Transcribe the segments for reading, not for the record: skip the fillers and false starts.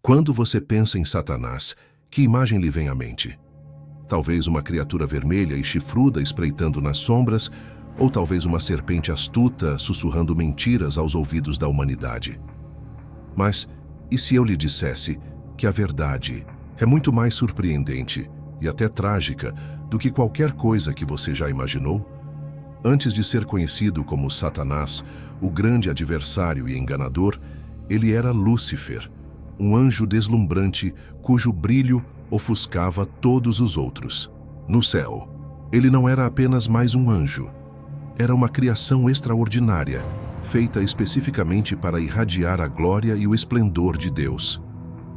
Quando você pensa em Satanás, que imagem lhe vem à mente? Talvez uma criatura vermelha e chifruda espreitando nas sombras, ou talvez uma serpente astuta sussurrando mentiras aos ouvidos da humanidade. Mas, e se eu lhe dissesse que a verdade é muito mais surpreendente e até trágica do que qualquer coisa que você já imaginou? Antes de ser conhecido como Satanás, o grande adversário e enganador, ele era Lúcifer, um anjo deslumbrante cujo brilho ofuscava todos os outros. No céu, ele não era apenas mais um anjo. Era uma criação extraordinária, feita especificamente para irradiar a glória e o esplendor de Deus.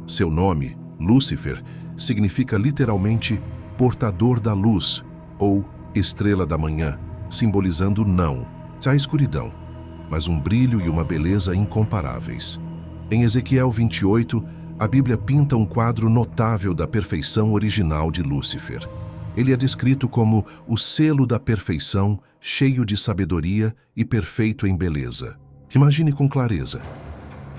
Seu nome, Lúcifer, significa literalmente portador da luz, ou estrela da manhã, simbolizando não a escuridão, mas um brilho e uma beleza incomparáveis. Em Ezequiel 28, a Bíblia pinta um quadro notável da perfeição original de Lúcifer. Ele é descrito como o selo da perfeição, cheio de sabedoria e perfeito em beleza. Imagine com clareza.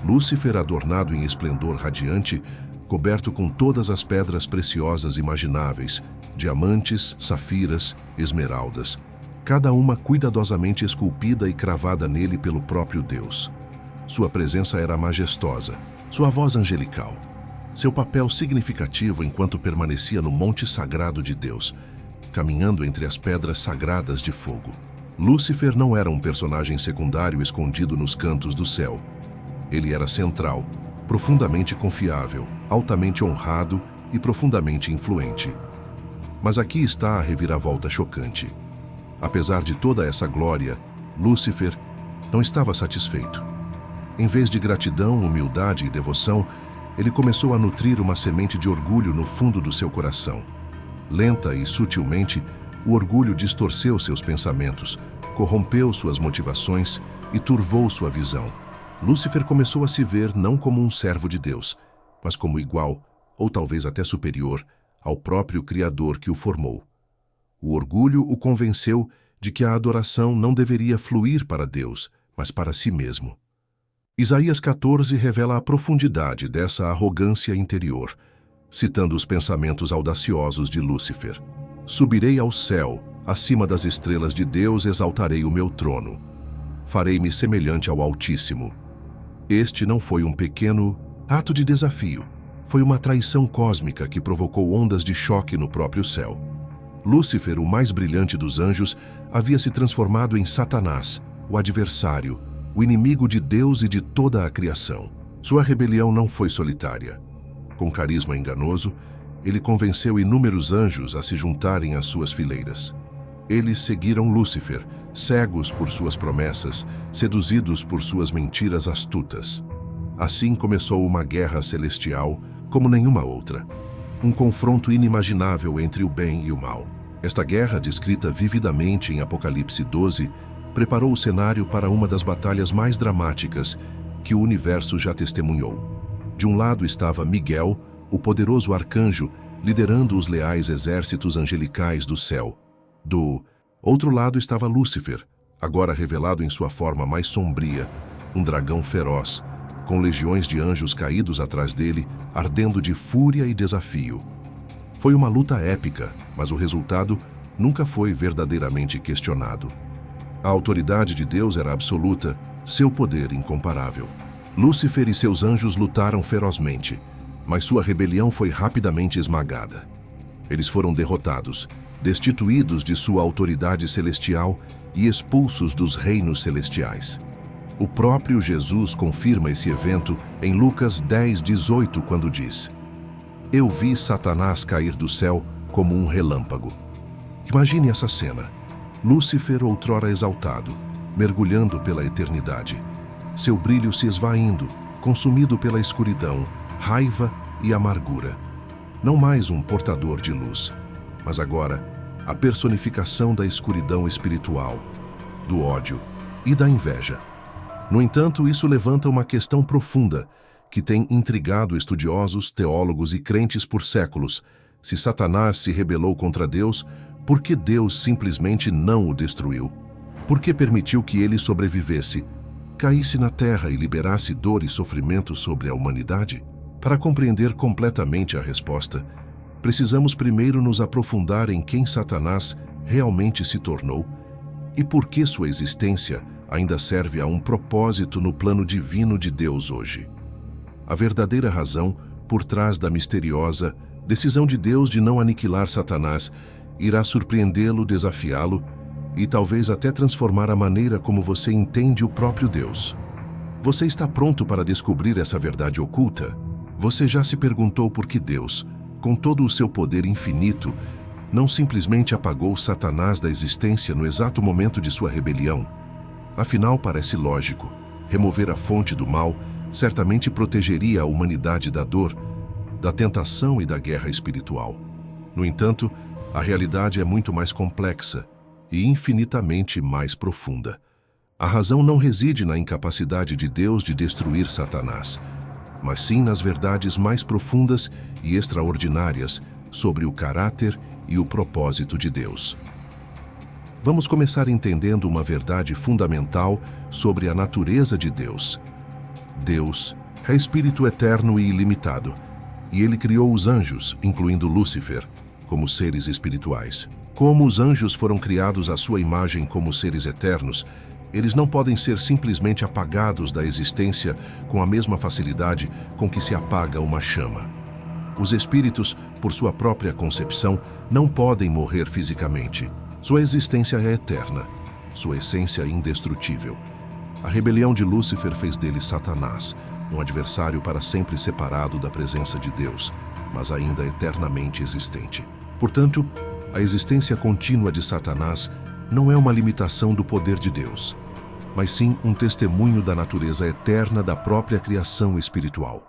Lúcifer adornado em esplendor radiante, coberto com todas as pedras preciosas imagináveis, diamantes, safiras, esmeraldas, cada uma cuidadosamente esculpida e cravada nele pelo próprio Deus. Sua presença era majestosa, sua voz angelical, seu papel significativo enquanto permanecia no monte sagrado de Deus, caminhando entre as pedras sagradas de fogo. Lúcifer não era um personagem secundário escondido nos cantos do céu. Ele era central, profundamente confiável, altamente honrado e profundamente influente. Mas aqui está a reviravolta chocante. Apesar de toda essa glória, Lúcifer não estava satisfeito. Em vez de gratidão, humildade e devoção, ele começou a nutrir uma semente de orgulho no fundo do seu coração. Lenta e sutilmente, o orgulho distorceu seus pensamentos, corrompeu suas motivações e turvou sua visão. Lúcifer começou a se ver não como um servo de Deus, mas como igual, ou talvez até superior, ao próprio Criador que o formou. O orgulho o convenceu de que a adoração não deveria fluir para Deus, mas para si mesmo. Isaías 14 revela a profundidade dessa arrogância interior, citando os pensamentos audaciosos de Lúcifer. Subirei ao céu, acima das estrelas de Deus exaltarei o meu trono. Farei-me semelhante ao Altíssimo. Este não foi um pequeno ato de desafio, foi uma traição cósmica que provocou ondas de choque no próprio céu. Lúcifer, o mais brilhante dos anjos, havia se transformado em Satanás, o adversário, o inimigo de Deus e de toda a criação. Sua rebelião não foi solitária. Com carisma enganoso, ele convenceu inúmeros anjos a se juntarem às suas fileiras. Eles seguiram Lúcifer, cegos por suas promessas, seduzidos por suas mentiras astutas. Assim começou uma guerra celestial como nenhuma outra. Um confronto inimaginável entre o bem e o mal. Esta guerra, descrita vividamente em Apocalipse 12, preparou o cenário para uma das batalhas mais dramáticas que o universo já testemunhou. De um lado estava Miguel, o poderoso arcanjo, liderando os leais exércitos angelicais do céu. Do outro lado estava Lúcifer, agora revelado em sua forma mais sombria, um dragão feroz, com legiões de anjos caídos atrás dele, ardendo de fúria e desafio. Foi uma luta épica, mas o resultado nunca foi verdadeiramente questionado. A autoridade de Deus era absoluta, seu poder incomparável. Lúcifer e seus anjos lutaram ferozmente, mas sua rebelião foi rapidamente esmagada. Eles foram derrotados, destituídos de sua autoridade celestial e expulsos dos reinos celestiais. O próprio Jesus confirma esse evento em Lucas 10:18, quando diz: Eu vi Satanás cair do céu como um relâmpago. Imagine essa cena. Lúcifer, outrora exaltado, mergulhando pela eternidade. Seu brilho se esvaindo, consumido pela escuridão, raiva e amargura. Não mais um portador de luz, mas agora a personificação da escuridão espiritual, do ódio e da inveja. No entanto, isso levanta uma questão profunda que tem intrigado estudiosos, teólogos e crentes por séculos. Se Satanás se rebelou contra Deus, por que Deus simplesmente não o destruiu? Por que permitiu que ele sobrevivesse, caísse na terra e liberasse dor e sofrimento sobre a humanidade? Para compreender completamente a resposta, precisamos primeiro nos aprofundar em quem Satanás realmente se tornou e por que sua existência ainda serve a um propósito no plano divino de Deus hoje. A verdadeira razão por trás da misteriosa decisão de Deus de não aniquilar Satanás irá surpreendê-lo, desafiá-lo e talvez até transformar a maneira como você entende o próprio Deus. Você está pronto para descobrir essa verdade oculta? Você já se perguntou por que Deus, com todo o seu poder infinito, não simplesmente apagou Satanás da existência no exato momento de sua rebelião? Afinal, parece lógico, remover a fonte do mal certamente protegeria a humanidade da dor, da tentação e da guerra espiritual. No entanto, a realidade é muito mais complexa e infinitamente mais profunda. A razão não reside na incapacidade de Deus de destruir Satanás, mas sim nas verdades mais profundas e extraordinárias sobre o caráter e o propósito de Deus. Vamos começar entendendo uma verdade fundamental sobre a natureza de Deus. Deus é espírito eterno e ilimitado, e ele criou os anjos, incluindo Lúcifer, como seres espirituais. Como os anjos foram criados à sua imagem como seres eternos, eles não podem ser simplesmente apagados da existência com a mesma facilidade com que se apaga uma chama. Os espíritos, por sua própria concepção, não podem morrer fisicamente. Sua existência é eterna, sua essência indestrutível. A rebelião de Lúcifer fez dele Satanás, um adversário para sempre separado da presença de Deus, mas ainda eternamente existente. Portanto, a existência contínua de Satanás não é uma limitação do poder de Deus, mas sim um testemunho da natureza eterna da própria criação espiritual.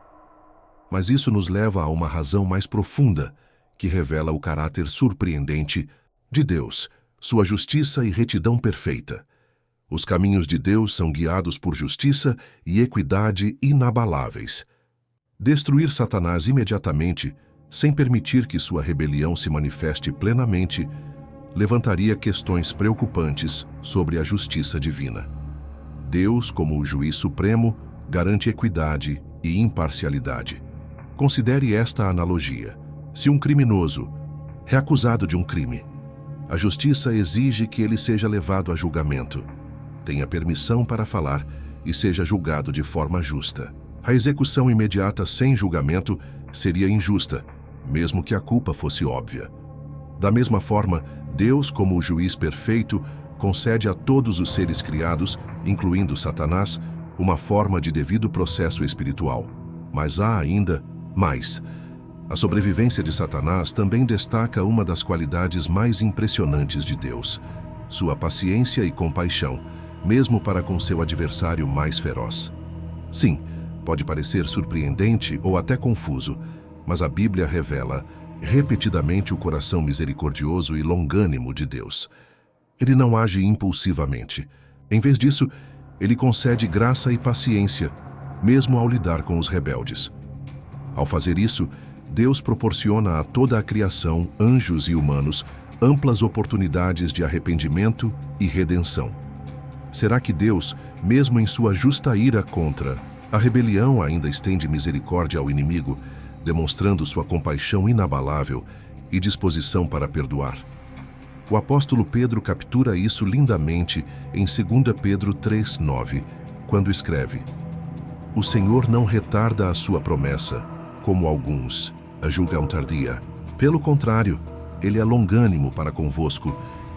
Mas isso nos leva a uma razão mais profunda, que revela o caráter surpreendente de Deus, sua justiça e retidão perfeita. Os caminhos de Deus são guiados por justiça e equidade inabaláveis. Destruir Satanás imediatamente, sem permitir que sua rebelião se manifeste plenamente, levantaria questões preocupantes sobre a justiça divina. Deus, como o juiz supremo, garante equidade e imparcialidade. Considere esta analogia. Se um criminoso é acusado de um crime, a justiça exige que ele seja levado a julgamento, tenha permissão para falar e seja julgado de forma justa. A execução imediata sem julgamento seria injusta, mesmo que a culpa fosse óbvia. Da mesma forma, Deus, como o juiz perfeito, concede a todos os seres criados, incluindo Satanás, uma forma de devido processo espiritual. Mas há ainda mais. A sobrevivência de Satanás também destaca uma das qualidades mais impressionantes de Deus: sua paciência e compaixão, mesmo para com seu adversário mais feroz. Sim, pode parecer surpreendente ou até confuso, mas a Bíblia revela repetidamente o coração misericordioso e longânimo de Deus. Ele não age impulsivamente. Em vez disso, ele concede graça e paciência, mesmo ao lidar com os rebeldes. Ao fazer isso, Deus proporciona a toda a criação, anjos e humanos, amplas oportunidades de arrependimento e redenção. Será que Deus, mesmo em sua justa ira contra a rebelião, ainda estende misericórdia ao inimigo, demonstrando sua compaixão inabalável e disposição para perdoar? O apóstolo Pedro captura isso lindamente em 2 Pedro 3:9, quando escreve: "O Senhor não retarda a sua promessa, como alguns a julgam tardia. Pelo contrário, ele é longânimo para convosco,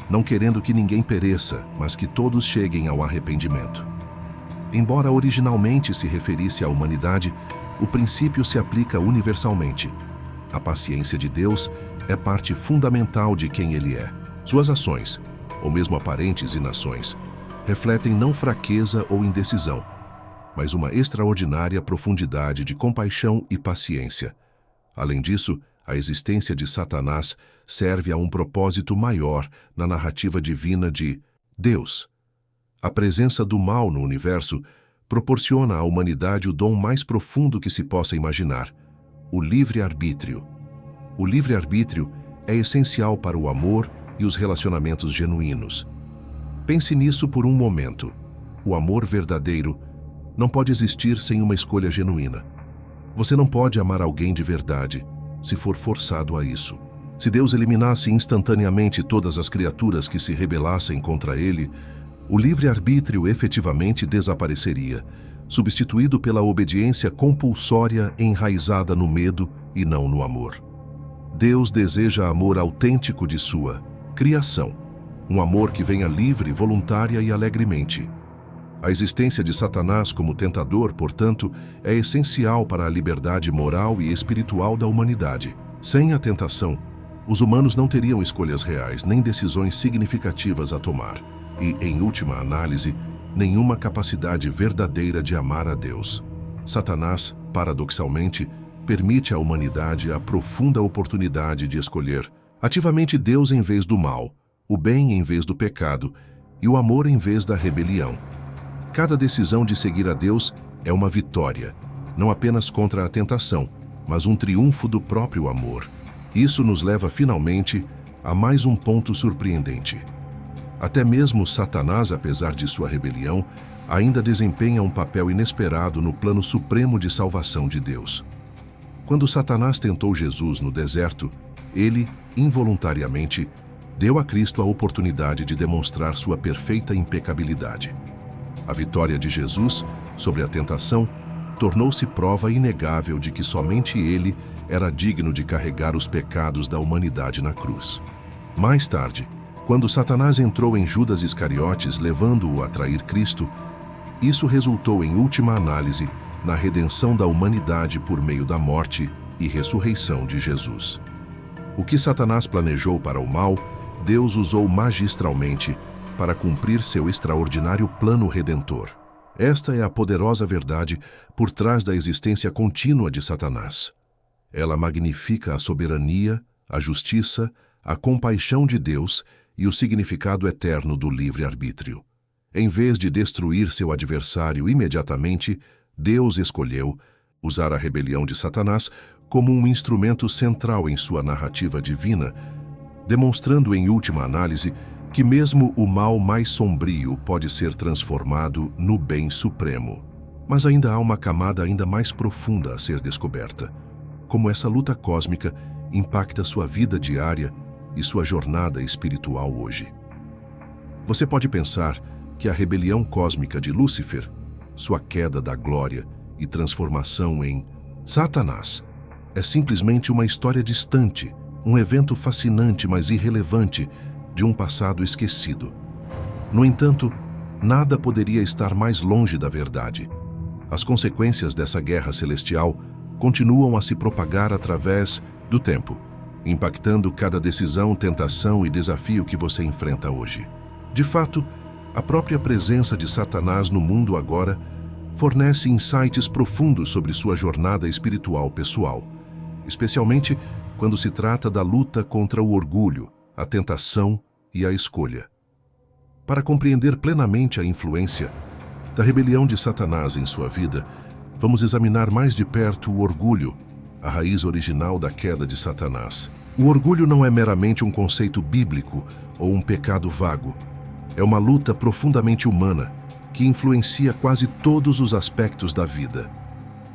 não querendo que ninguém pereça, mas que todos cheguem ao arrependimento." Embora originalmente se referisse à humanidade, o princípio se aplica universalmente. A paciência de Deus é parte fundamental de quem Ele é. Suas ações, ou mesmo aparentes inações, refletem não fraqueza ou indecisão, mas uma extraordinária profundidade de compaixão e paciência. Além disso, a existência de Satanás serve a um propósito maior na narrativa divina de Deus. A presença do mal no universo proporciona à humanidade o dom mais profundo que se possa imaginar: o livre-arbítrio. O livre-arbítrio é essencial para o amor e os relacionamentos genuínos. Pense nisso por um momento. O amor verdadeiro não pode existir sem uma escolha genuína. Você não pode amar alguém de verdade se for forçado a isso. Se Deus eliminasse instantaneamente todas as criaturas que se rebelassem contra ele, o livre-arbítrio efetivamente desapareceria, substituído pela obediência compulsória enraizada no medo e não no amor. Deus deseja amor autêntico de sua criação, um amor que venha livre, voluntária e alegremente. A existência de Satanás como tentador, portanto, é essencial para a liberdade moral e espiritual da humanidade. Sem a tentação, os humanos não teriam escolhas reais nem decisões significativas a tomar e, em última análise, nenhuma capacidade verdadeira de amar a Deus. Satanás, paradoxalmente, permite à humanidade a profunda oportunidade de escolher ativamente Deus em vez do mal, o bem em vez do pecado e o amor em vez da rebelião. Cada decisão de seguir a Deus é uma vitória, não apenas contra a tentação, mas um triunfo do próprio amor. Isso nos leva finalmente a mais um ponto surpreendente. Até mesmo Satanás, apesar de sua rebelião, ainda desempenha um papel inesperado no plano supremo de salvação de Deus. Quando Satanás tentou Jesus no deserto, ele, involuntariamente, deu a Cristo a oportunidade de demonstrar sua perfeita impecabilidade. A vitória de Jesus sobre a tentação tornou-se prova inegável de que somente ele era digno de carregar os pecados da humanidade na cruz. Mais tarde, quando Satanás entrou em Judas Iscariotes levando-o a trair Cristo, isso resultou em última análise na redenção da humanidade por meio da morte e ressurreição de Jesus. O que Satanás planejou para o mal, Deus usou magistralmente para cumprir seu extraordinário plano redentor. Esta é a poderosa verdade por trás da existência contínua de Satanás. Ela magnifica a soberania, a justiça, a compaixão de Deus e o significado eterno do livre-arbítrio. Em vez de destruir seu adversário imediatamente, Deus escolheu usar a rebelião de Satanás como um instrumento central em sua narrativa divina, demonstrando em última análise que mesmo o mal mais sombrio pode ser transformado no bem supremo. Mas ainda há uma camada ainda mais profunda a ser descoberta. Como essa luta cósmica impacta sua vida diária e sua jornada espiritual hoje. Você pode pensar que a rebelião cósmica de Lúcifer, sua queda da glória e transformação em Satanás, é simplesmente uma história distante, um evento fascinante, mas irrelevante, de um passado esquecido. No entanto, nada poderia estar mais longe da verdade. As consequências dessa guerra celestial continuam a se propagar através do tempo, impactando cada decisão, tentação e desafio que você enfrenta hoje. De fato, a própria presença de Satanás no mundo agora fornece insights profundos sobre sua jornada espiritual pessoal, especialmente quando se trata da luta contra o orgulho, a tentação e a escolha. Para compreender plenamente a influência da rebelião de Satanás em sua vida, vamos examinar mais de perto o orgulho, a raiz original da queda de Satanás. O orgulho não é meramente um conceito bíblico ou um pecado vago. É uma luta profundamente humana que influencia quase todos os aspectos da vida.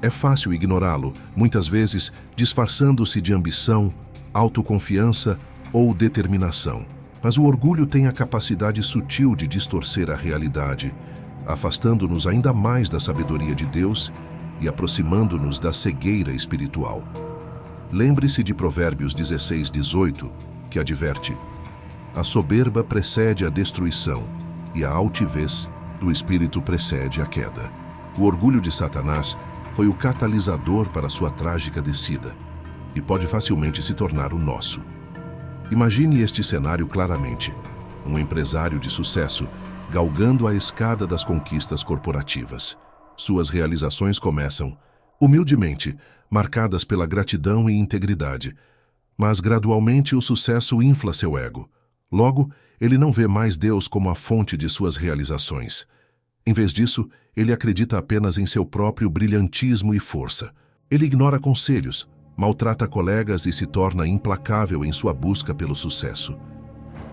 É fácil ignorá-lo, muitas vezes disfarçando-se de ambição, autoconfiança ou determinação. Mas o orgulho tem a capacidade sutil de distorcer a realidade, afastando-nos ainda mais da sabedoria de Deus e aproximando-nos da cegueira espiritual. Lembre-se de Provérbios 16:18, que adverte: a soberba precede a destruição e a altivez do espírito precede a queda. O orgulho de Satanás foi o catalisador para sua trágica descida e pode facilmente se tornar o nosso. Imagine este cenário claramente: um empresário de sucesso galgando a escada das conquistas corporativas. Suas realizações começam, humildemente, marcadas pela gratidão e integridade, mas gradualmente o sucesso infla seu ego. Logo, ele não vê mais Deus como a fonte de suas realizações. Em vez disso, ele acredita apenas em seu próprio brilhantismo e força. Ele ignora conselhos, maltrata colegas e se torna implacável em sua busca pelo sucesso.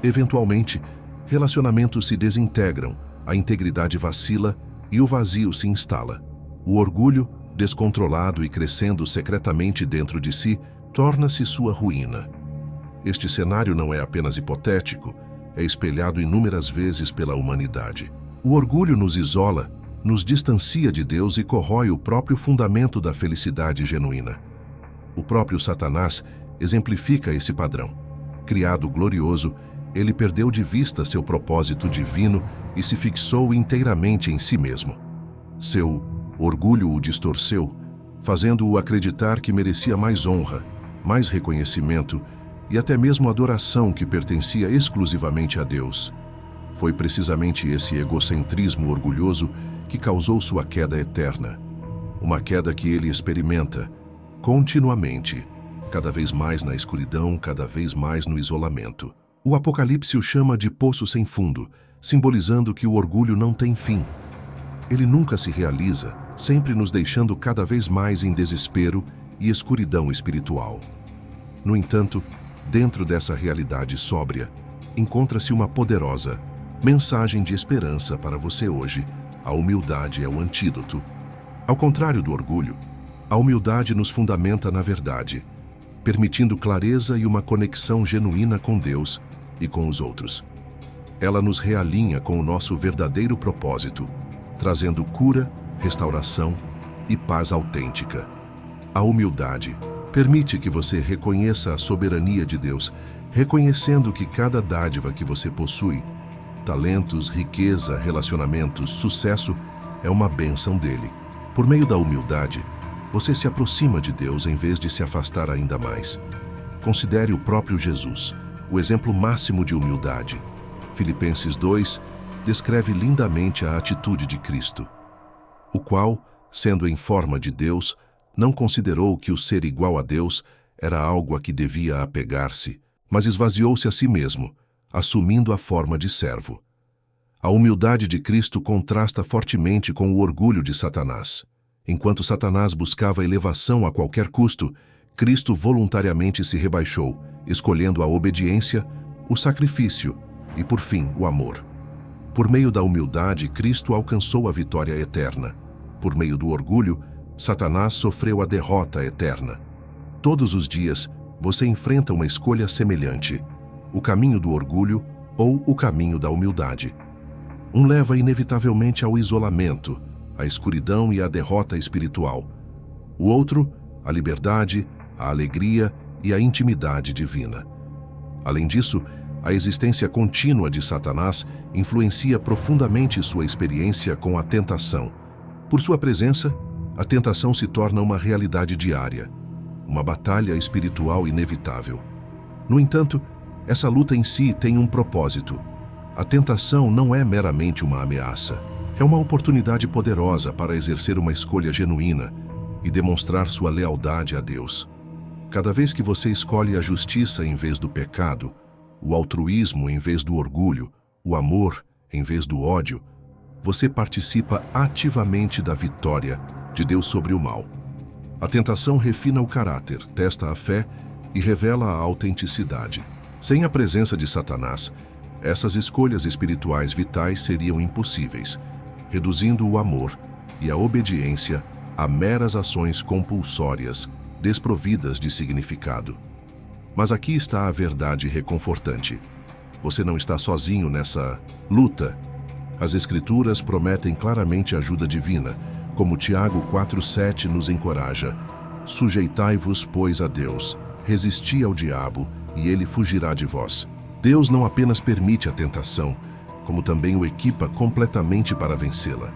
Eventualmente, relacionamentos se desintegram, a integridade vacila e o vazio se instala. O orgulho, descontrolado e crescendo secretamente dentro de si, torna-se sua ruína. Este cenário não é apenas hipotético, é espelhado inúmeras vezes pela humanidade. O orgulho nos isola, nos distancia de Deus e corrói o próprio fundamento da felicidade genuína. O próprio Satanás exemplifica esse padrão. Criado glorioso, ele perdeu de vista seu propósito divino e se fixou inteiramente em si mesmo. Seu orgulho o distorceu, fazendo-o acreditar que merecia mais honra, mais reconhecimento e até mesmo adoração que pertencia exclusivamente a Deus. Foi precisamente esse egocentrismo orgulhoso que causou sua queda eterna. Uma queda que ele experimenta continuamente, cada vez mais na escuridão, cada vez mais no isolamento. O Apocalipse o chama de poço sem fundo, simbolizando que o orgulho não tem fim. Ele nunca se realiza, sempre nos deixando cada vez mais em desespero e escuridão espiritual. No entanto, dentro dessa realidade sóbria, encontra-se uma poderosa mensagem de esperança para você hoje. A humildade é o antídoto. Ao contrário do orgulho, a humildade nos fundamenta na verdade, permitindo clareza e uma conexão genuína com Deus e com os outros. Ela nos realinha com o nosso verdadeiro propósito, trazendo cura, restauração e paz autêntica. A humildade permite que você reconheça a soberania de Deus, reconhecendo que cada dádiva que você possui, talentos, riqueza, relacionamentos, sucesso, é uma bênção dele. Por meio da humildade, você se aproxima de Deus em vez de se afastar ainda mais. Considere o próprio Jesus, o exemplo máximo de humildade. Filipenses 2 descreve lindamente a atitude de Cristo, o qual, sendo em forma de Deus, não considerou que o ser igual a Deus era algo a que devia apegar-se, mas esvaziou-se a si mesmo, assumindo a forma de servo. A humildade de Cristo contrasta fortemente com o orgulho de Satanás. Enquanto Satanás buscava elevação a qualquer custo, Cristo voluntariamente se rebaixou, escolhendo a obediência, o sacrifício e, por fim, o amor. Por meio da humildade, Cristo alcançou a vitória eterna. Por meio do orgulho, Satanás sofreu a derrota eterna. Todos os dias, você enfrenta uma escolha semelhante: o caminho do orgulho ou o caminho da humildade. Um leva inevitavelmente ao isolamento, à escuridão e à derrota espiritual. O outro, a liberdade, a alegria e a intimidade divina. Além disso, a existência contínua de Satanás influencia profundamente sua experiência com a tentação. Por sua presença, a tentação se torna uma realidade diária, uma batalha espiritual inevitável. No entanto, essa luta em si tem um propósito. A tentação não é meramente uma ameaça. É uma oportunidade poderosa para exercer uma escolha genuína e demonstrar sua lealdade a Deus. Cada vez que você escolhe a justiça em vez do pecado, o altruísmo em vez do orgulho, o amor em vez do ódio, você participa ativamente da vitória de Deus sobre o mal. A tentação refina o caráter, testa a fé e revela a autenticidade. Sem a presença de Satanás, essas escolhas espirituais vitais seriam impossíveis, reduzindo o amor e a obediência a meras ações compulsórias, desprovidas de significado. Mas aqui está a verdade reconfortante. Você não está sozinho nessa luta. As Escrituras prometem claramente ajuda divina, como Tiago 4,7 nos encoraja: sujeitai-vos, pois, a Deus, resisti ao diabo, e ele fugirá de vós. Deus não apenas permite a tentação, como também o equipa completamente para vencê-la.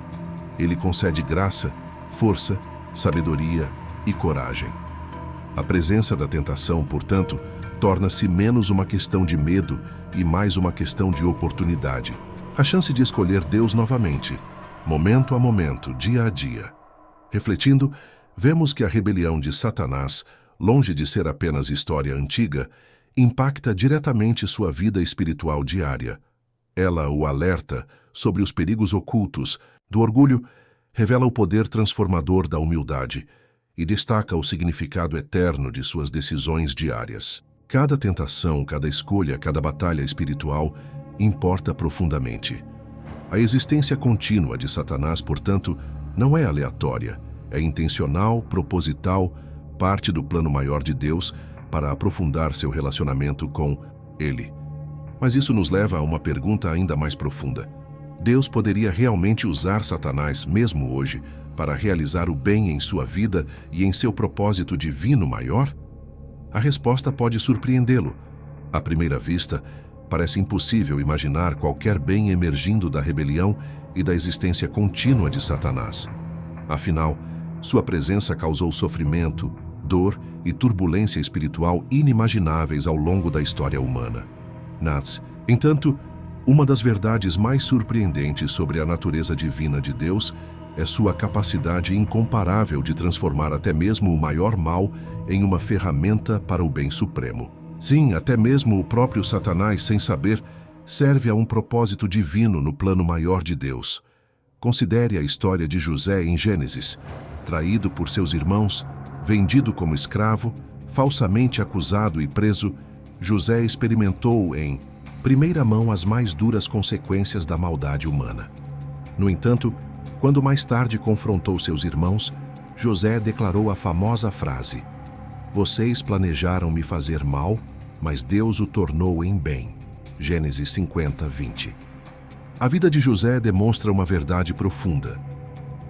Ele concede graça, força, sabedoria e coragem. A presença da tentação, portanto, torna-se menos uma questão de medo e mais uma questão de oportunidade. A chance de escolher Deus novamente, momento a momento, dia a dia. Refletindo, vemos que a rebelião de Satanás, longe de ser apenas história antiga, impacta diretamente sua vida espiritual diária. Ela o alerta sobre os perigos ocultos do orgulho, revela o poder transformador da humildade e destaca o significado eterno de suas decisões diárias. Cada tentação, cada escolha, cada batalha espiritual importa profundamente. A existência contínua de Satanás, portanto, não é aleatória. É intencional, proposital, parte do plano maior de Deus para aprofundar seu relacionamento com Ele. Mas isso nos leva a uma pergunta ainda mais profunda. Deus poderia realmente usar Satanás, mesmo hoje, para realizar o bem em sua vida e em seu propósito divino maior? A resposta pode surpreendê-lo. À primeira vista, parece impossível imaginar qualquer bem emergindo da rebelião e da existência contínua de Satanás. Afinal, sua presença causou sofrimento, dor e turbulência espiritual inimagináveis ao longo da história humana. Entanto, uma das verdades mais surpreendentes sobre a natureza divina de Deus é sua capacidade incomparável de transformar até mesmo o maior mal em uma ferramenta para o bem supremo. Sim, até mesmo o próprio Satanás, sem saber, serve a um propósito divino no plano maior de Deus. Considere a história de José em Gênesis. Traído por seus irmãos, vendido como escravo, falsamente acusado e preso, José experimentou em primeira mão as mais duras consequências da maldade humana. No entanto, quando mais tarde confrontou seus irmãos, José declarou a famosa frase: "Vocês planejaram me fazer mal, mas Deus o tornou em bem." Gênesis 50, 20. A vida de José demonstra uma verdade profunda.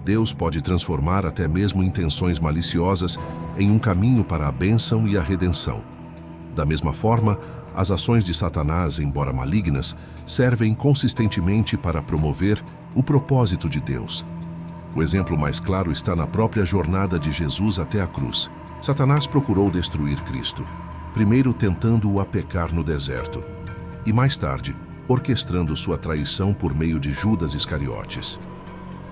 Deus pode transformar até mesmo intenções maliciosas em um caminho para a bênção e a redenção. Da mesma forma, as ações de Satanás, embora malignas, servem consistentemente para promover o propósito de Deus. O exemplo mais claro está na própria jornada de Jesus até a cruz. Satanás procurou destruir Cristo, primeiro tentando-o a pecar no deserto, e mais tarde, orquestrando sua traição por meio de Judas Iscariotes.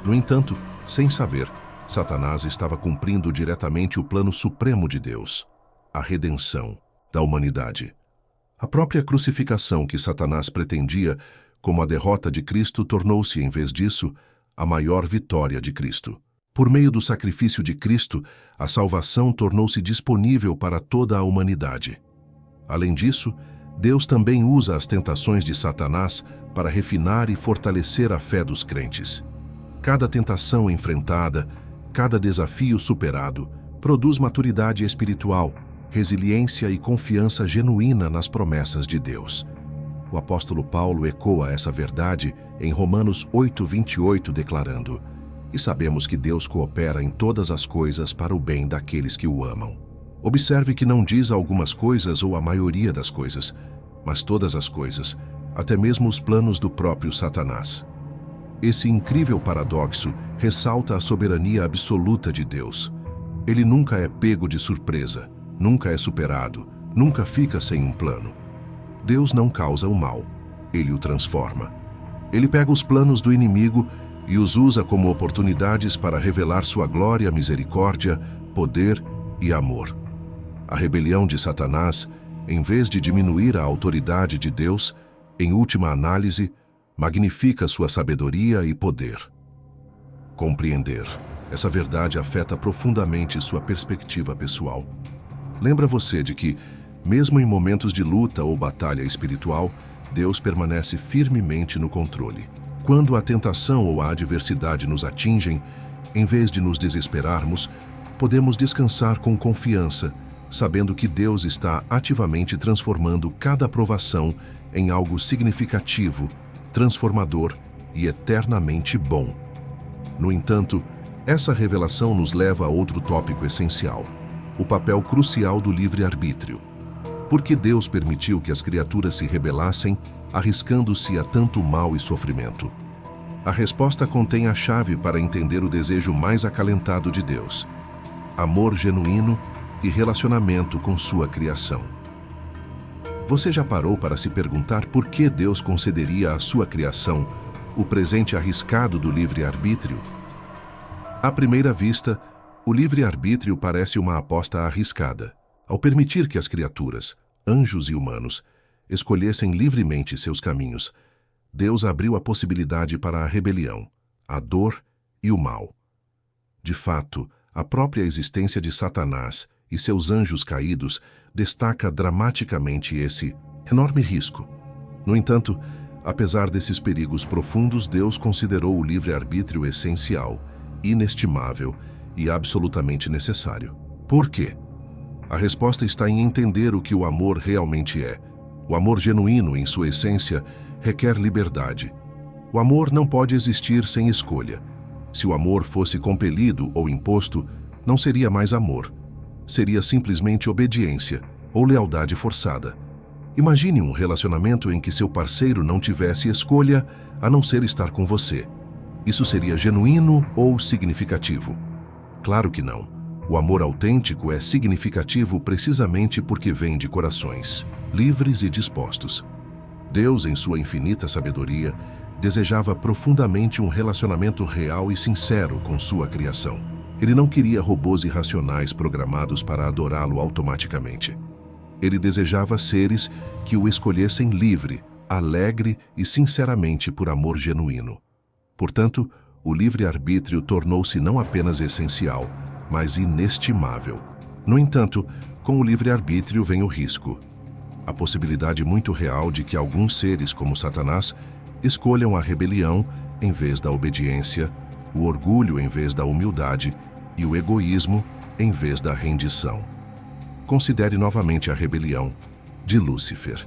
No entanto, sem saber, Satanás estava cumprindo diretamente o plano supremo de Deus, a redenção da humanidade. A própria crucificação que Satanás pretendia, como a derrota de Cristo, tornou-se, em vez disso, a maior vitória de Cristo. Por meio do sacrifício de Cristo, a salvação tornou-se disponível para toda a humanidade. Além disso, Deus também usa as tentações de Satanás para refinar e fortalecer a fé dos crentes. Cada tentação enfrentada, cada desafio superado, produz maturidade espiritual, resiliência e confiança genuína nas promessas de Deus. O apóstolo Paulo ecoa essa verdade em Romanos 8:28, declarando: "E sabemos que Deus coopera em todas as coisas para o bem daqueles que o amam." Observe que não diz algumas coisas ou a maioria das coisas, mas todas as coisas, até mesmo os planos do próprio Satanás. Esse incrível paradoxo ressalta a soberania absoluta de Deus. Ele nunca é pego de surpresa, nunca é superado, nunca fica sem um plano. Deus não causa o mal, Ele o transforma. Ele pega os planos do inimigo e os usa como oportunidades para revelar sua glória, misericórdia, poder e amor. A rebelião de Satanás, em vez de diminuir a autoridade de Deus, em última análise, magnifica sua sabedoria e poder. Compreender essa verdade afeta profundamente sua perspectiva pessoal. Lembra você de que, mesmo em momentos de luta ou batalha espiritual, Deus permanece firmemente no controle. Quando a tentação ou a adversidade nos atingem, em vez de nos desesperarmos, podemos descansar com confiança, sabendo que Deus está ativamente transformando cada provação em algo significativo, transformador e eternamente bom. No entanto, essa revelação nos leva a outro tópico essencial: o papel crucial do livre-arbítrio. Por que Deus permitiu que as criaturas se rebelassem, arriscando-se a tanto mal e sofrimento? A resposta contém a chave para entender o desejo mais acalentado de Deus: amor genuíno e relacionamento com sua criação. Você já parou para se perguntar por que Deus concederia à sua criação o presente arriscado do livre-arbítrio? À primeira vista, o livre-arbítrio parece uma aposta arriscada. Ao permitir que as criaturas, anjos e humanos, escolhessem livremente seus caminhos, Deus abriu a possibilidade para a rebelião, a dor e o mal. De fato, a própria existência de Satanás e seus anjos caídos destaca dramaticamente esse enorme risco. No entanto, apesar desses perigos profundos, Deus considerou o livre-arbítrio essencial, inestimável e absolutamente necessário. Por quê? A resposta está em entender o que o amor realmente é. O amor genuíno, em sua essência, requer liberdade. O amor não pode existir sem escolha. Se o amor fosse compelido ou imposto, não seria mais amor. Seria simplesmente obediência ou lealdade forçada. Imagine um relacionamento em que seu parceiro não tivesse escolha a não ser estar com você. Isso seria genuíno ou significativo? Claro que não. O amor autêntico é significativo precisamente porque vem de corações livres e dispostos. Deus, em sua infinita sabedoria, desejava profundamente um relacionamento real e sincero com sua criação. Ele não queria robôs irracionais programados para adorá-lo automaticamente. Ele desejava seres que o escolhessem livre, alegre e sinceramente por amor genuíno. Portanto, o livre-arbítrio tornou-se não apenas essencial, mas inestimável. No entanto, com o livre-arbítrio vem o risco. A possibilidade muito real de que alguns seres, como Satanás, escolham a rebelião em vez da obediência, o orgulho em vez da humildade e o egoísmo em vez da rendição. Considere novamente a rebelião de Lúcifer.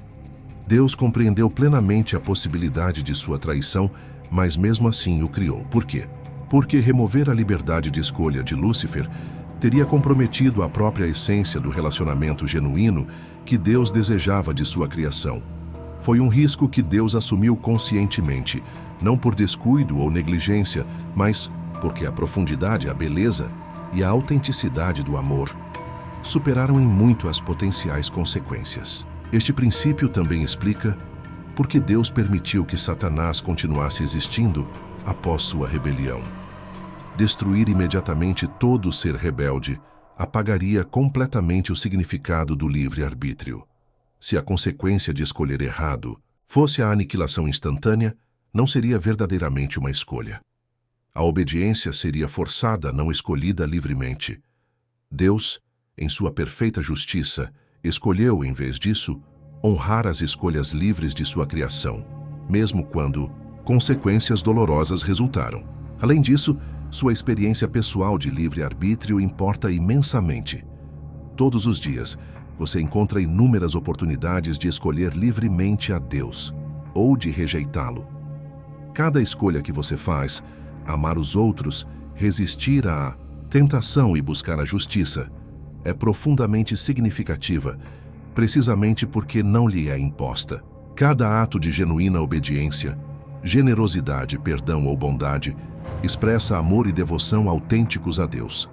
Deus compreendeu plenamente a possibilidade de sua traição, mas mesmo assim o criou. Por quê? Porque remover a liberdade de escolha de Lúcifer teria comprometido a própria essência do relacionamento genuíno que Deus desejava de sua criação. Foi um risco que Deus assumiu conscientemente, não por descuido ou negligência, mas porque a profundidade, a beleza e a autenticidade do amor superaram em muito as potenciais consequências. Este princípio também explica por que Deus permitiu que Satanás continuasse existindo após sua rebelião. Destruir imediatamente todo ser rebelde apagaria completamente o significado do livre-arbítrio. Se a consequência de escolher errado fosse a aniquilação instantânea, não seria verdadeiramente uma escolha. A obediência seria forçada, não escolhida livremente. Deus, em sua perfeita justiça, escolheu, em vez disso, honrar as escolhas livres de sua criação, mesmo quando consequências dolorosas resultaram. Além disso, sua experiência pessoal de livre-arbítrio importa imensamente. Todos os dias, você encontra inúmeras oportunidades de escolher livremente a Deus ou de rejeitá-lo. Cada escolha que você faz, amar os outros, resistir à tentação e buscar a justiça, é profundamente significativa, precisamente porque não lhe é imposta. Cada ato de genuína obediência, generosidade, perdão ou bondade expressa amor e devoção autênticos a Deus.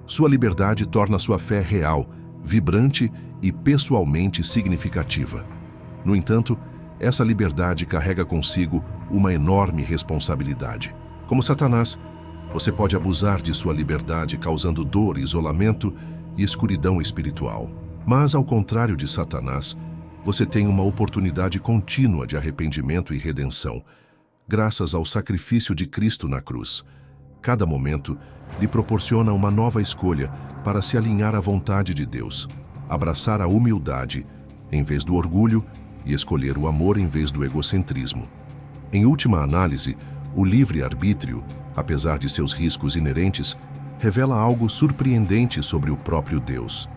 Sua liberdade torna sua fé real, vibrante e pessoalmente significativa. No entanto, essa liberdade carrega consigo uma enorme responsabilidade. Como Satanás, você pode abusar de sua liberdade causando dor, isolamento e escuridão espiritual. Mas, ao contrário de Satanás, você tem uma oportunidade contínua de arrependimento e redenção, graças ao sacrifício de Cristo na cruz. Cada momento lhe proporciona uma nova escolha para se alinhar à vontade de Deus, abraçar a humildade em vez do orgulho e escolher o amor em vez do egocentrismo. Em última análise, o livre-arbítrio, apesar de seus riscos inerentes, revela algo surpreendente sobre o próprio Deus.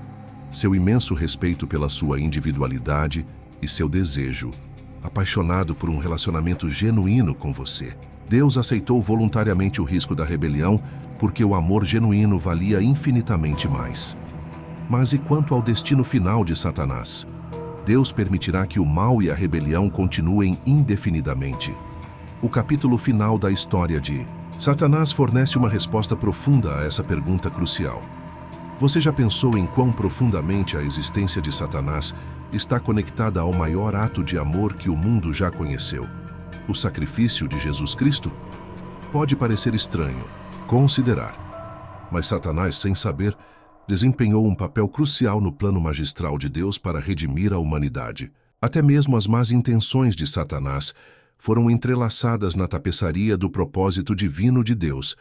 Seu imenso respeito pela sua individualidade e seu desejo, apaixonado por um relacionamento genuíno com você. Deus aceitou voluntariamente o risco da rebelião porque o amor genuíno valia infinitamente mais. Mas e quanto ao destino final de Satanás? Deus permitirá que o mal e a rebelião continuem indefinidamente. O capítulo final da história de Satanás fornece uma resposta profunda a essa pergunta crucial. Você já pensou em quão profundamente a existência de Satanás está conectada ao maior ato de amor que o mundo já conheceu? O sacrifício de Jesus Cristo? Pode parecer estranho considerar, mas Satanás, sem saber, desempenhou um papel crucial no plano magistral de Deus para redimir a humanidade. Até mesmo as más intenções de Satanás foram entrelaçadas na tapeçaria do propósito divino de Deus,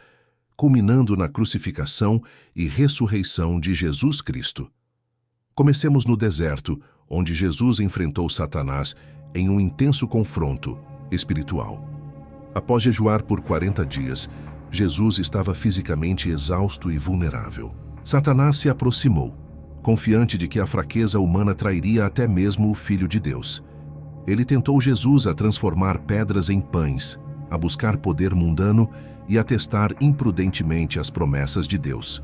culminando na crucificação e ressurreição de Jesus Cristo. Comecemos no deserto, onde Jesus enfrentou Satanás em um intenso confronto espiritual. Após jejuar por 40 dias, Jesus estava fisicamente exausto e vulnerável. Satanás se aproximou, confiante de que a fraqueza humana trairia até mesmo o Filho de Deus. Ele tentou Jesus a transformar pedras em pães, a buscar poder mundano e a testar imprudentemente as promessas de Deus.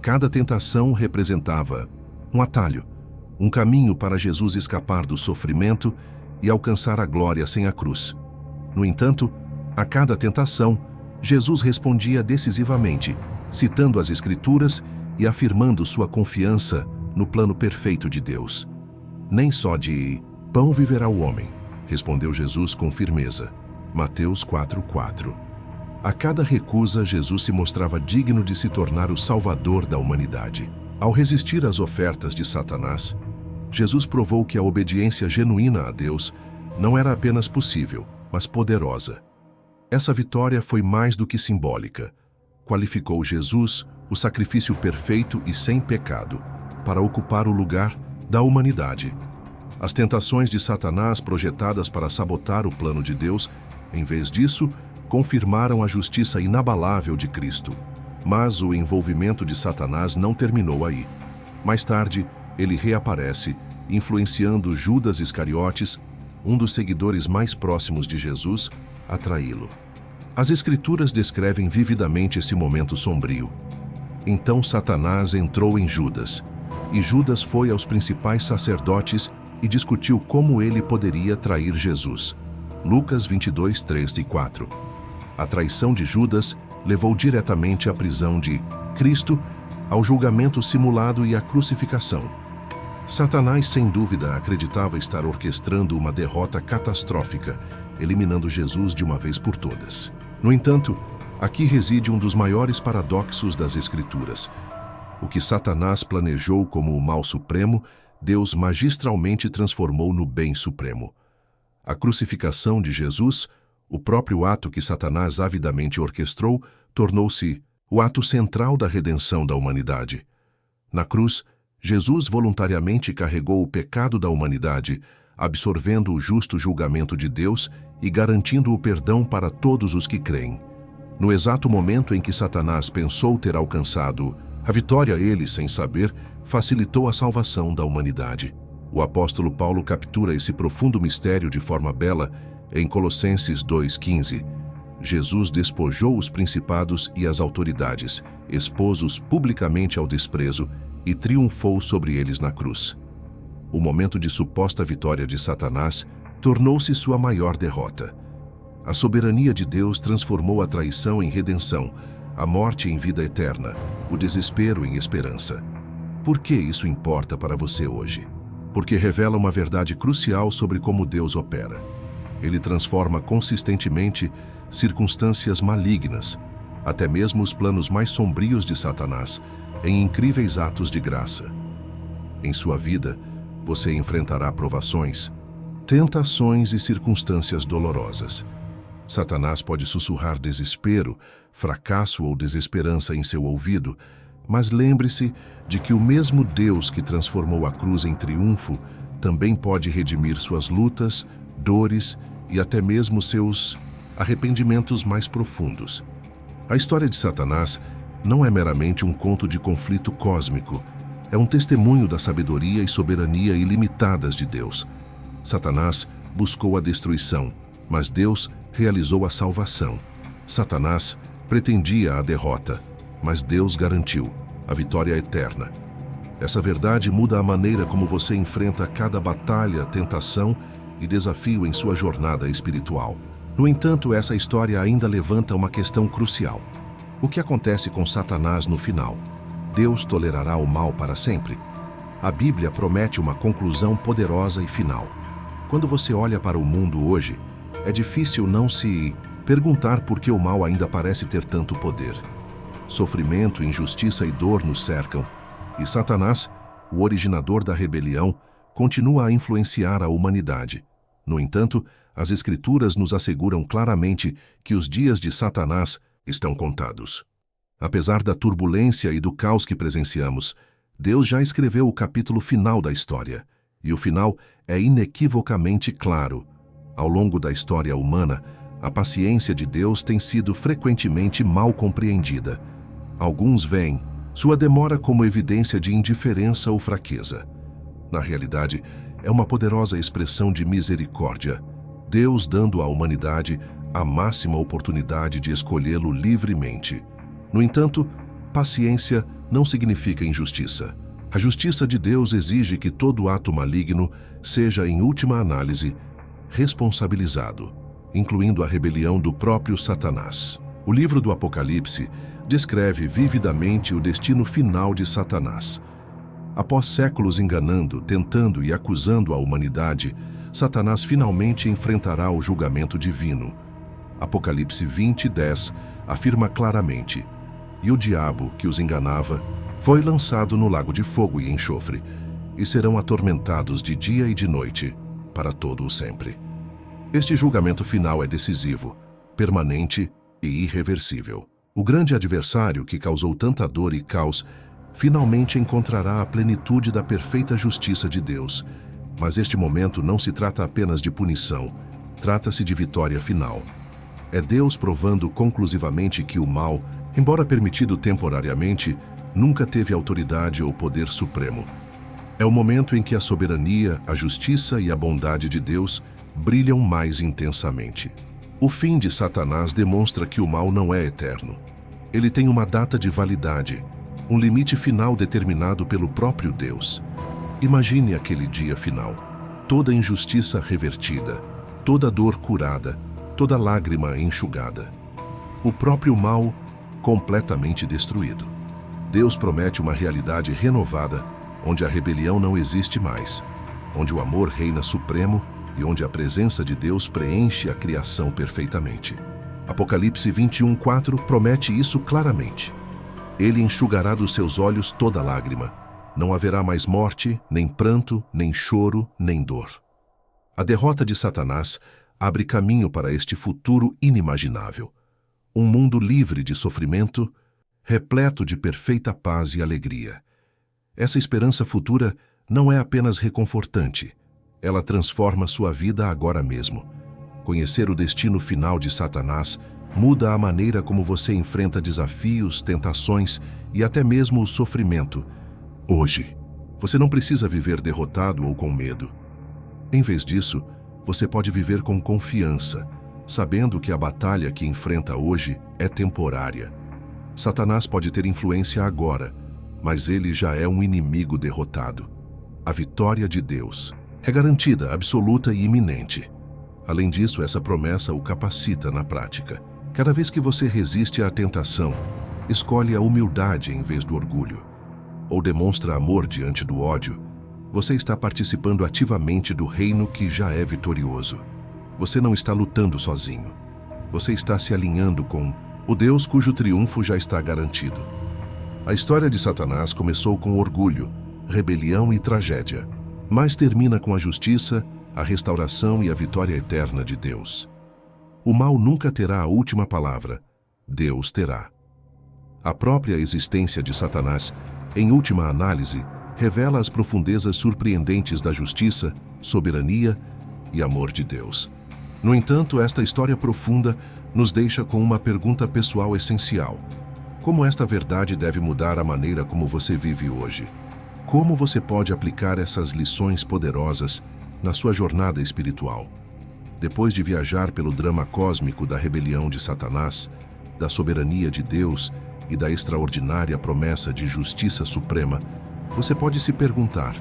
Cada tentação representava um atalho, um caminho para Jesus escapar do sofrimento e alcançar a glória sem a cruz. No entanto, a cada tentação, Jesus respondia decisivamente, citando as Escrituras e afirmando sua confiança no plano perfeito de Deus. Nem só de pão viverá o homem, respondeu Jesus com firmeza. Mateus 4:4. A cada recusa, Jesus se mostrava digno de se tornar o Salvador da humanidade. Ao resistir às ofertas de Satanás, Jesus provou que a obediência genuína a Deus não era apenas possível, mas poderosa. Essa vitória foi mais do que simbólica. Qualificou Jesus, o sacrifício perfeito e sem pecado, para ocupar o lugar da humanidade. As tentações de Satanás projetadas para sabotar o plano de Deus, em vez disso, confirmaram a justiça inabalável de Cristo. Mas o envolvimento de Satanás não terminou aí. Mais tarde, ele reaparece, influenciando Judas Iscariotes, um dos seguidores mais próximos de Jesus, a traí-lo. As Escrituras descrevem vividamente esse momento sombrio. Então Satanás entrou em Judas, e Judas foi aos principais sacerdotes e discutiu como ele poderia trair Jesus. Lucas 22, 3 e 4. A traição de Judas levou diretamente à prisão de Cristo, ao julgamento simulado e à crucificação. Satanás, sem dúvida, acreditava estar orquestrando uma derrota catastrófica, eliminando Jesus de uma vez por todas. No entanto, aqui reside um dos maiores paradoxos das Escrituras. O que Satanás planejou como o mal supremo, Deus magistralmente transformou no bem supremo. A crucificação de Jesus, o próprio ato que Satanás avidamente orquestrou, tornou-se o ato central da redenção da humanidade. Na cruz, Jesus voluntariamente carregou o pecado da humanidade, absorvendo o justo julgamento de Deus e garantindo o perdão para todos os que creem. No exato momento em que Satanás pensou ter alcançado a vitória, ele, sem saber, facilitou a salvação da humanidade. O apóstolo Paulo captura esse profundo mistério de forma bela em Colossenses 2,15. Jesus despojou os principados e as autoridades, expôs-os publicamente ao desprezo e triunfou sobre eles na cruz. O momento de suposta vitória de Satanás tornou-se sua maior derrota. A soberania de Deus transformou a traição em redenção, a morte em vida eterna, o desespero em esperança. Por que isso importa para você hoje? Porque revela uma verdade crucial sobre como Deus opera. Ele transforma consistentemente circunstâncias malignas, até mesmo os planos mais sombrios de Satanás, em incríveis atos de graça. Em sua vida, você enfrentará provações, tentações e circunstâncias dolorosas. Satanás pode sussurrar desespero, fracasso ou desesperança em seu ouvido, mas lembre-se de que o mesmo Deus que transformou a cruz em triunfo também pode redimir suas lutas, dores e até mesmo seus arrependimentos mais profundos. A história de Satanás não é meramente um conto de conflito cósmico, é um testemunho da sabedoria e soberania ilimitadas de Deus. Satanás buscou a destruição, mas Deus realizou a salvação. Satanás pretendia a derrota, mas Deus garantiu a vitória eterna. Essa verdade muda a maneira como você enfrenta cada batalha, tentação e desafio em sua jornada espiritual. No entanto, essa história ainda levanta uma questão crucial. O que acontece com Satanás no final? Deus tolerará o mal para sempre? A Bíblia promete uma conclusão poderosa e final. Quando você olha para o mundo hoje, é difícil não se perguntar por que o mal ainda parece ter tanto poder. Sofrimento, injustiça e dor nos cercam, e Satanás, o originador da rebelião, continua a influenciar a humanidade. No entanto, as Escrituras nos asseguram claramente que os dias de Satanás estão contados. Apesar da turbulência e do caos que presenciamos, Deus já escreveu o capítulo final da história, e o final é inequivocamente claro. Ao longo da história humana, A paciência de Deus tem sido frequentemente mal compreendida. Alguns veem sua demora como evidência de indiferença ou fraqueza. Na realidade, é uma poderosa expressão de misericórdia, Deus dando à humanidade a máxima oportunidade de escolhê-lo livremente. No entanto, paciência não significa injustiça. A justiça de Deus exige que todo ato maligno seja, em última análise, responsabilizado, incluindo a rebelião do próprio Satanás. O livro do Apocalipse descreve vividamente o destino final de Satanás. Após séculos enganando, tentando e acusando a humanidade, Satanás finalmente enfrentará o julgamento divino. Apocalipse 20:10 afirma claramente: "E o diabo, que os enganava, foi lançado no lago de fogo e enxofre, e serão atormentados de dia e de noite, para todo o sempre." Este julgamento final é decisivo, permanente e irreversível. O grande adversário que causou tanta dor e caos finalmente encontrará a plenitude da perfeita justiça de Deus. Mas este momento não se trata apenas de punição, trata-se de vitória final. É Deus provando conclusivamente que o mal, embora permitido temporariamente, nunca teve autoridade ou poder supremo. É o momento em que a soberania, a justiça e a bondade de Deus brilham mais intensamente. O fim de Satanás demonstra que o mal não é eterno. Ele tem uma data de validade, um limite final determinado pelo próprio Deus. Imagine aquele dia final. Toda injustiça revertida, toda dor curada, toda lágrima enxugada. O próprio mal completamente destruído. Deus promete uma realidade renovada, onde a rebelião não existe mais, onde o amor reina supremo e onde a presença de Deus preenche a criação perfeitamente. Apocalipse 21:4 promete isso claramente. Ele enxugará dos seus olhos toda lágrima. Não haverá mais morte, nem pranto, nem choro, nem dor. A derrota de Satanás abre caminho para este futuro inimaginável. Um mundo livre de sofrimento, repleto de perfeita paz e alegria. Essa esperança futura não é apenas reconfortante, ela transforma sua vida agora mesmo. Conhecer o destino final de Satanás muda a maneira como você enfrenta desafios, tentações e até mesmo o sofrimento. Hoje, você não precisa viver derrotado ou com medo. Em vez disso, você pode viver com confiança, sabendo que a batalha que enfrenta hoje é temporária. Satanás pode ter influência agora, mas ele já é um inimigo derrotado. A vitória de Deus é garantida, absoluta e iminente. Além disso, essa promessa o capacita na prática. Cada vez que você resiste à tentação, escolhe a humildade em vez do orgulho, ou demonstra amor diante do ódio, você está participando ativamente do reino que já é vitorioso. Você não está lutando sozinho. Você está se alinhando com o Deus cujo triunfo já está garantido. A história de Satanás começou com orgulho, rebelião e tragédia, mas termina com a justiça, a restauração e a vitória eterna de Deus. O mal nunca terá a última palavra, Deus terá. A própria existência de Satanás, em última análise, revela as profundezas surpreendentes da justiça, soberania e amor de Deus. No entanto, esta história profunda nos deixa com uma pergunta pessoal essencial. Como esta verdade deve mudar a maneira como você vive hoje? Como você pode aplicar essas lições poderosas na sua jornada espiritual? Depois de viajar pelo drama cósmico da rebelião de Satanás, da soberania de Deus e da extraordinária promessa de justiça suprema, você pode se perguntar: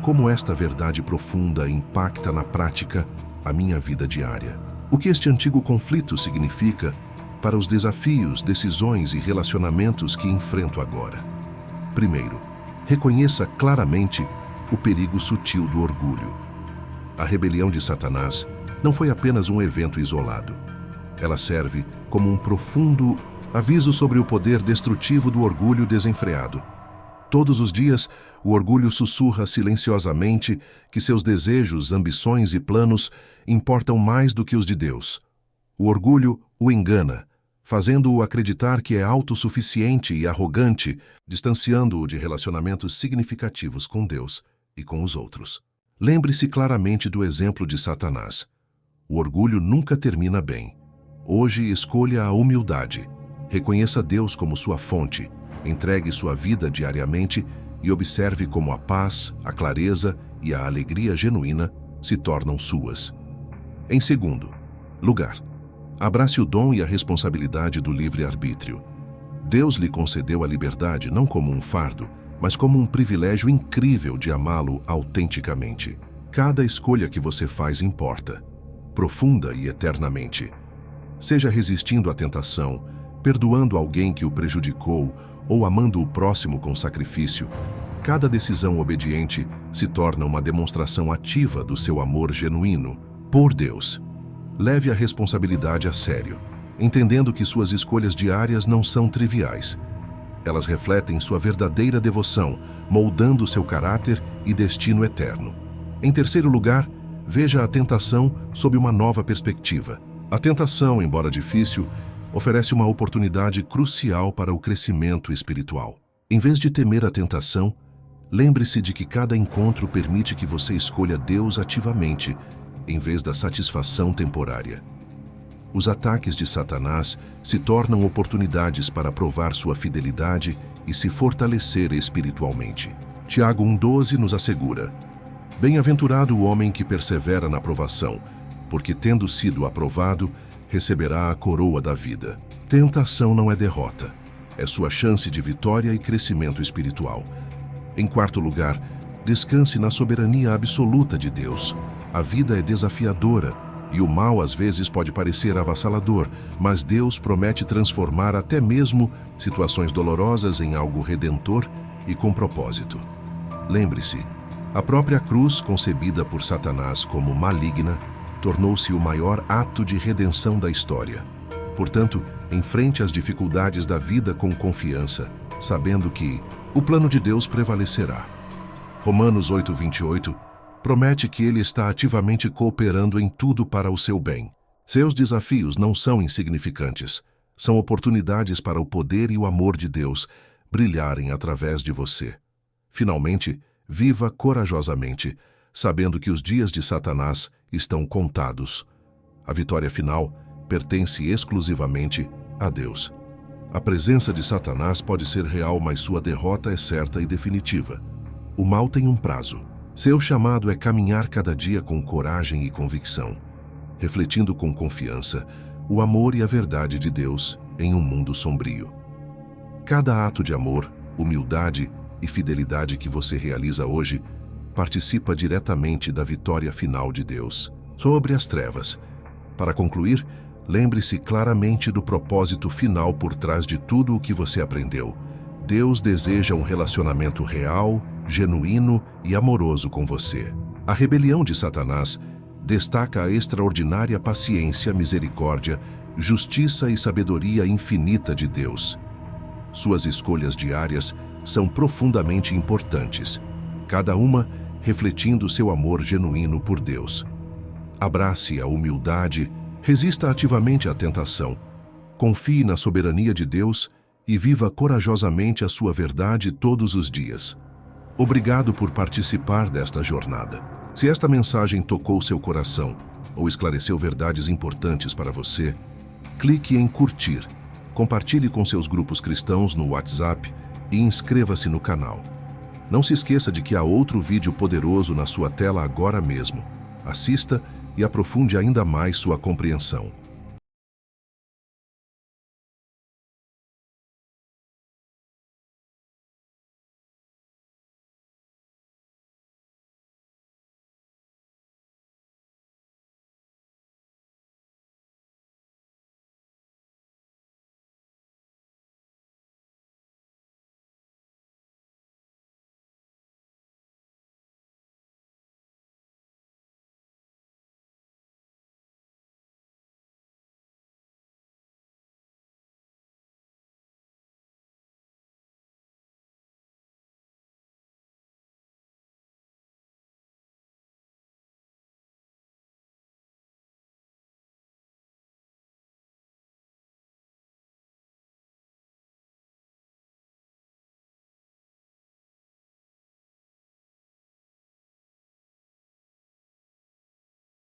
como esta verdade profunda impacta na prática a minha vida diária? O que este antigo conflito significa para os desafios, decisões e relacionamentos que enfrento agora? Primeiro, reconheça claramente o perigo sutil do orgulho. A rebelião de Satanás não foi apenas um evento isolado. Ela serve como um profundo aviso sobre o poder destrutivo do orgulho desenfreado. Todos os dias, o orgulho sussurra silenciosamente que seus desejos, ambições e planos importam mais do que os de Deus. O orgulho o engana, fazendo-o acreditar que é autossuficiente e arrogante, distanciando-o de relacionamentos significativos com Deus e com os outros. Lembre-se claramente do exemplo de Satanás. O orgulho nunca termina bem. Hoje escolha a humildade. Reconheça Deus como sua fonte, entregue sua vida diariamente e observe como a paz, a clareza e a alegria genuína se tornam suas. Em segundo lugar, abrace o dom e a responsabilidade do livre-arbítrio. Deus lhe concedeu a liberdade não como um fardo, mas como um privilégio incrível de amá-lo autenticamente. Cada escolha que você faz importa, profunda e eternamente. Seja resistindo à tentação, perdoando alguém que o prejudicou ou amando o próximo com sacrifício, cada decisão obediente se torna uma demonstração ativa do seu amor genuíno por Deus. Leve a responsabilidade a sério, entendendo que suas escolhas diárias não são triviais. Elas refletem sua verdadeira devoção, moldando seu caráter e destino eterno. Em terceiro lugar, veja a tentação sob uma nova perspectiva. A tentação, embora difícil, oferece uma oportunidade crucial para o crescimento espiritual. Em vez de temer a tentação, lembre-se de que cada encontro permite que você escolha Deus ativamente, em vez da satisfação temporária. Os ataques de Satanás se tornam oportunidades para provar sua fidelidade e se fortalecer espiritualmente. Tiago 1,12 nos assegura: bem-aventurado o homem que persevera na provação, porque, tendo sido aprovado, receberá a coroa da vida. Tentação não é derrota, é sua chance de vitória e crescimento espiritual. Em quarto lugar, descanse na soberania absoluta de Deus. A vida é desafiadora e o mal às vezes pode parecer avassalador, mas Deus promete transformar até mesmo situações dolorosas em algo redentor e com propósito. Lembre-se, a própria cruz, concebida por Satanás como maligna, tornou-se o maior ato de redenção da história. Portanto, enfrente as dificuldades da vida com confiança, sabendo que o plano de Deus prevalecerá. Romanos 8,28 promete que Ele está ativamente cooperando em tudo para o seu bem. Seus desafios não são insignificantes, são oportunidades para o poder e o amor de Deus brilharem através de você. Finalmente, viva corajosamente, sabendo que os dias de Satanás estão contados. A vitória final pertence exclusivamente a Deus. A presença de Satanás pode ser real, mas sua derrota é certa e definitiva. O mal tem um prazo. Seu chamado é caminhar cada dia com coragem e convicção, refletindo com confiança o amor e a verdade de Deus em um mundo sombrio. Cada ato de amor, humildade e fidelidade que você realiza hoje participa diretamente da vitória final de Deus sobre as trevas. Para concluir, lembre-se claramente do propósito final por trás de tudo o que você aprendeu. Deus deseja um relacionamento real, genuíno e amoroso com você. A rebelião de Satanás destaca a extraordinária paciência, misericórdia, justiça e sabedoria infinita de Deus. Suas escolhas diárias são profundamente importantes, cada uma refletindo seu amor genuíno por Deus. Abrace a humildade, resista ativamente à tentação, confie na soberania de Deus e viva corajosamente a sua verdade todos os dias. Obrigado por participar desta jornada. Se esta mensagem tocou seu coração ou esclareceu verdades importantes para você, clique em curtir, compartilhe com seus grupos cristãos no WhatsApp e inscreva-se no canal. Não se esqueça de que há outro vídeo poderoso na sua tela agora mesmo. Assista e aprofunde ainda mais sua compreensão.